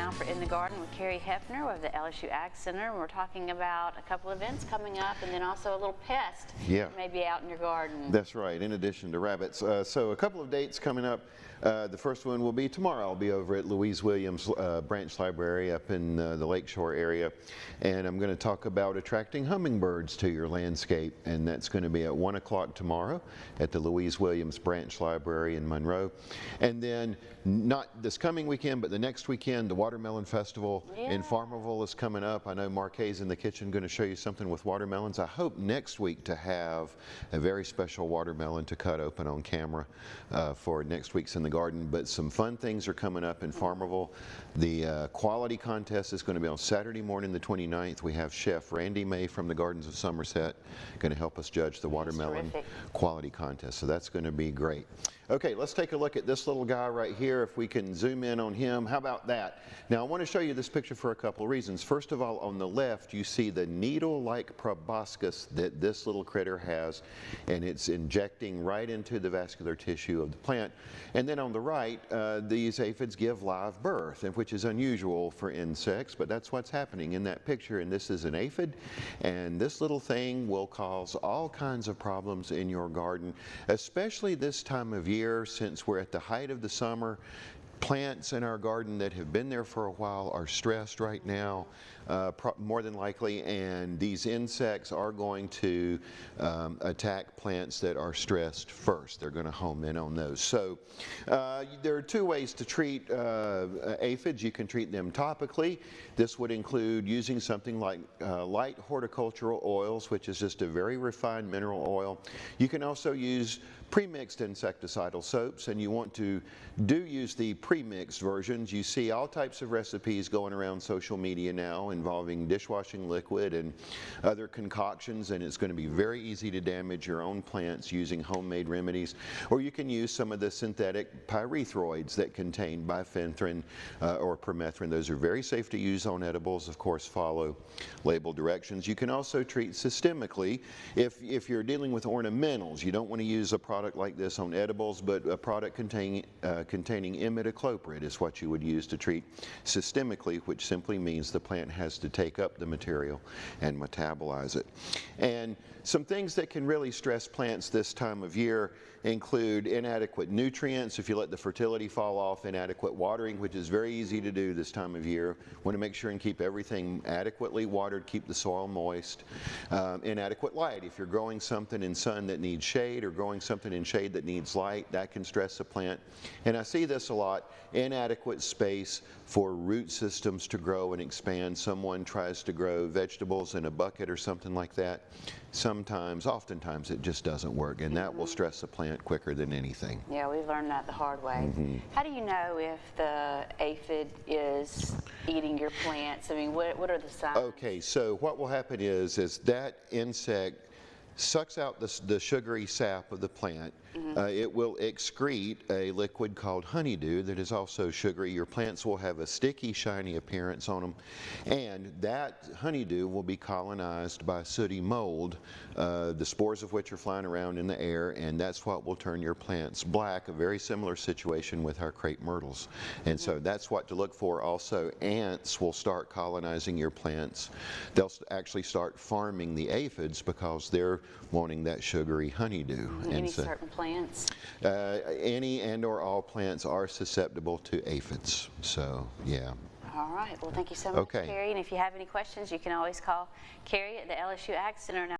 now for In the Garden with Kerry Heafner of the LSU Ag Center. And we're talking about a couple events coming up and then also a little pest that may be out in your garden. That's right, in addition to rabbits. So a couple of dates coming up. The first one will be tomorrow. I'll be over at Louise Williams Branch Library up in the Lakeshore area, and I'm going to talk about attracting hummingbirds to your landscape, and that's going to be at 1 o'clock tomorrow at the Louise Williams Branch Library in Monroe. And then not this coming weekend, but the next weekend, the Watermelon Festival in Farmerville is coming up. I know Marquet's in the kitchen going to show you something with watermelons. I hope next week to have a very special watermelon to cut open on camera for next week's In the Garden. But some fun things are coming up in Farmerville. The quality contest is going to be on Saturday morning the 29th. We have Chef Randy May from the Gardens of Somerset going to help us judge the watermelon quality contest. So that's going to be great. Okay, let's take a look at this little guy right here. If we can zoom in on him, how about that? Now I want to show you this picture for a couple of reasons. First of all, on the left you see the needle-like proboscis that this little critter has, and it's injecting right into the vascular tissue of the plant. And then on the right, these aphids give live birth, which is unusual for insects, but that's what's happening in that picture. And this is an aphid, and this little thing will cause all kinds of problems in your garden, especially this time of year, since we're at the height of the summer. Plants in our garden that have been there for a while are stressed right now, more than likely, and these insects are going to attack plants that are stressed first. They're going to home in on those. So there are two ways to treat aphids. You can treat them topically. This would include using something like light horticultural oils, which is just a very refined mineral oil. You can also use pre-mixed insecticidal soaps, and you want to use the pre-mixed versions. You see all types of recipes going around social media now involving dishwashing liquid and other concoctions, and it's going to be very easy to damage your own plants using homemade remedies. Or you can use some of the synthetic pyrethroids that contain bifenthrin or permethrin. Those are very safe to use on edibles. Of course, follow label directions. You can also treat systemically if you're dealing with ornamentals. You don't want to use a product like this on edibles, but a product containing imidacloprid is what you would use to treat systemically, which simply means the plant has to take up the material and metabolize it. And some things that can really stress plants this time of year include inadequate nutrients. If you let the fertility fall off, inadequate watering, which is very easy to do this time of year. Want to make sure and keep everything adequately watered, keep the soil moist. Inadequate light. If you're growing something in sun that needs shade or growing something in shade that needs light, that can stress a plant. And I see this a lot. Inadequate space for root systems to grow and expand. Someone tries to grow vegetables in a bucket or something like that. Oftentimes it just doesn't work, and that will stress a plant quicker than anything. Yeah, we've learned that the hard way. How do you know if the aphid is eating your plants? I mean, what are the signs? Okay, so what will happen is that insect sucks out the sugary sap of the plant. It will excrete a liquid called honeydew that is also sugary. Your plants will have a sticky, shiny appearance on them, and that honeydew will be colonized by sooty mold, the spores of which are flying around in the air, and that's what will turn your plants black. A very similar situation with our crepe myrtles. And so that's what to look for. Also, ants will start colonizing your plants. They'll actually start farming the aphids because they're wanting that sugary honeydew. Any certain plants? Any and or all plants are susceptible to aphids. So, yeah. All right. Well, thank you so much, Kerry. And if you have any questions, you can always call Kerry at the LSU Ag Center. Now